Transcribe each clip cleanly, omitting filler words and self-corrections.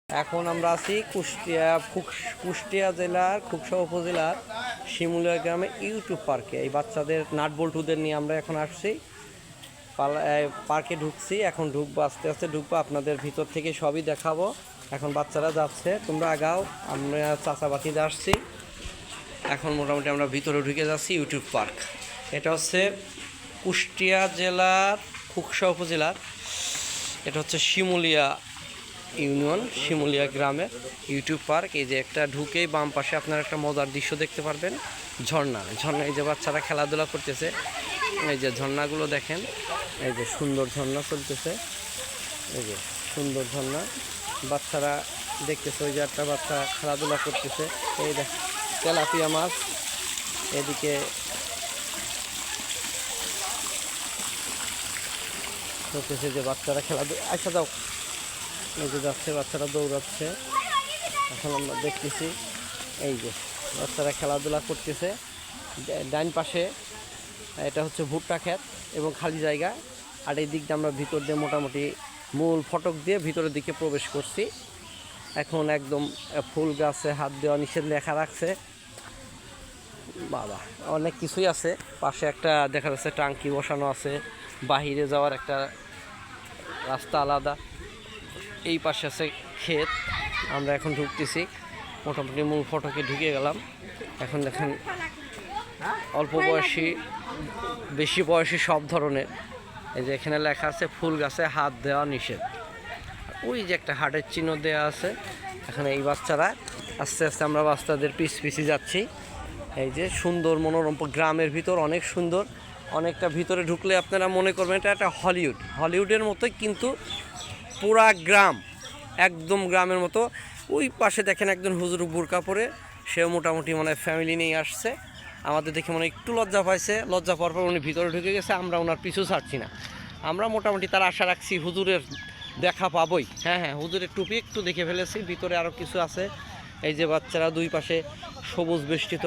এখন আমরা আছি কুষ্টিয়া জেলার খুকসা উপজেলার শিমুলিয়া গ্রামে ইউটিউব পার্কে। এই বাচ্চাদের নাট বল্টুদের নিয়ে আমরা এখন আসছি, পার্কে ঢুকছি। এখন ঢুকবো, আস্তে আস্তে ঢুকবো, আপনাদের ভিতর থেকে সবই দেখাবো। এখন বাচ্চারা যাচ্ছে, তোমরা আগাও। আমরা চাচাবাতিতে আসছি, এখন মোটামুটি আমরা ভিতরে ঢুকে যাচ্ছি। ইউটিউব পার্ক, এটা হচ্ছে কুষ্টিয়া জেলার খুকসা উপজেলার, এটা হচ্ছে শিমুলিয়া ইউনিয়ন, শিমুলিয়া গ্রামের ইউটিউব পার্ক। এই যে একটা ঢুকেই বাম পাশে আপনারা একটা মজার দৃশ্য দেখতে পারবেন, ঝর্ণা। এই যে বাচ্চারা খেলাধুলা করতেছে, এই যে ঝর্ণাগুলো দেখেন, এই যে সুন্দর ঝর্ণা চলতেছে, এই যে সুন্দর ঝর্ণা বাচ্চারা দেখতেছে। ওই যে একটা বাচ্চা খেলাধুলা করতেছে, এই দেখ তেলাপিয়া মাছ। এদিকে করতেছে যে বাচ্চারা খেলাধুলা, আচ্ছা যাও, এই যে যাচ্ছে বাচ্চারা দৌড়াচ্ছে। এখন আমরা দেখতেছি এই যে বাচ্চারা খেলাধুলা করতেছে। ডাইন পাশে এটা হচ্ছে ভুট্টা ক্ষেত এবং খালি জায়গা, আর এই দিক দিয়ে আমরা ভিতর দিয়ে মোটামুটি মূল ফটক দিয়ে ভিতরের দিকে প্রবেশ করছি। এখন একদম ফুল গাছে হাত দেওয়া নিষেধ লেখা রাখছে, বাবা অনেক কিছুই আছে। পাশে একটা দেখা যাচ্ছে টাঙ্কি বসানো আছে, বাহিরে যাওয়ার একটা রাস্তা আলাদা। এই পাশে আছে ক্ষেত। আমরা এখন ঢুকতেছি, মোটামুটি মূল ফটকে ঢুকে গেলাম। এখন দেখেন অল্প বয়সী, বেশি বয়সী সব ধরনের। এই যে এখানে লেখা আছে ফুল গাছে হাত দেওয়া নিষেধ। ওই যে একটা হাটের চিহ্ন দেওয়া আছে। এখানে এই বাচ্চারা আস্তে আস্তে আমরা বাচ্চাদের পিছিয়ে যাচ্ছি। এই যে সুন্দর মনোরম গ্রামের ভিতর, অনেক সুন্দর। অনেকটা ভিতরে ঢুকলে আপনারা মনে করবেন এটা একটা হলিউডের মতোই, কিন্তু পুরা গ্রাম একদম গ্রামের মতো। ওই পাশে দেখেন একজন হুজুর বোরকা পরে, সেও মোটামুটি মানে ফ্যামিলি নিয়ে আসছে। আমাদের দেখে মনে একটু লজ্জা পাইছে, লজ্জা পাওয়ার পর উনি ভিতরে ঢুকে গেছে। আমরা ওনার পিছু ছাড়ছি না, আমরা মোটামুটি তার আশা রাখছি হুজুরের দেখা পাবই। হ্যাঁ হ্যাঁ, হুজুরের টুপি একটু দেখে ফেলেছি, ভিতরে আরও কিছু আছে। এই যে বাচ্চারা, দুই পাশে সবুজ বেষ্টিত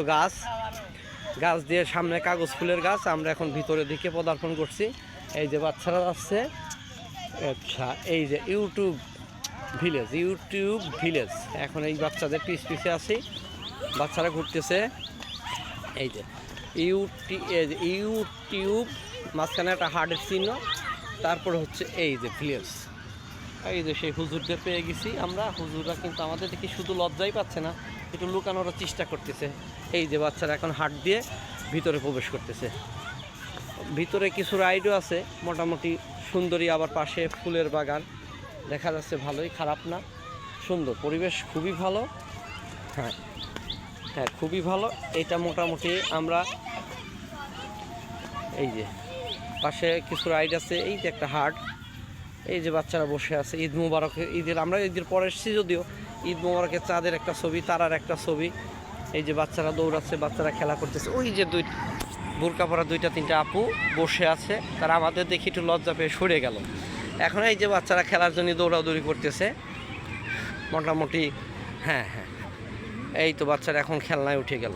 গাছ দিয়ে সামনে কাগজ ফুলের গাছ। আমরা এখন ভিতরের দিকে পদার্পণ করছি। এই যে বাচ্চারা যাচ্ছে। আচ্ছা, এই যে ইউটিউব ভিলেজ। এখন এই বাচ্চাদের পিছে আছি, বাচ্চারা ঘুরতেছে। এই যে ইউটিউব, মাঝখানে একটা হার্টের চিহ্ন, তারপরে হচ্ছে এই যে ভিলেজ। এই যে সেই হুজুরদের পেয়ে গেছি আমরা। হুজুররা কিন্তু আমাদের দেখি শুধু লজ্জাই পাচ্ছে না, একটু লুকানোর চেষ্টা করতেছে। এই যে বাচ্চারা এখন হাট দিয়ে ভিতরে প্রবেশ করতেছে। ভিতরে কিছু রাইডও আছে, মোটামুটি সুন্দরী। আবার পাশে ফুলের বাগান দেখা যাচ্ছে, ভালোই, খারাপ না, সুন্দর পরিবেশ, খুবই ভালো। হ্যাঁ হ্যাঁ, খুবই ভালো। এটা মোটামুটি আমরা এই যে পাশে কিছু রাইড আছে। এই যে একটা হাট, এই যে বাচ্চারা বসে আছে। ঈদ মুবারকের, আমরা ঈদের পরে এসেছি যদিও। ঈদ মুবারকের চাঁদের একটা ছবি, তারার একটা ছবি। এই যে বাচ্চারা দৌড়াচ্ছে, বাচ্চারা খেলা করতেছে। ওই যে বোরকা পরা দুইটা তিনটা আপু বসে আছে, তারা আমাদের দেখি একটু লজ্জা পেয়ে সরে গেল। এখন এই যে বাচ্চারা খেলার জন্য দৌড়াদৌড়ি করতেছে মোটামুটি। হ্যাঁ হ্যাঁ, এই তো বাচ্চারা এখন খেলনায় উঠে গেল।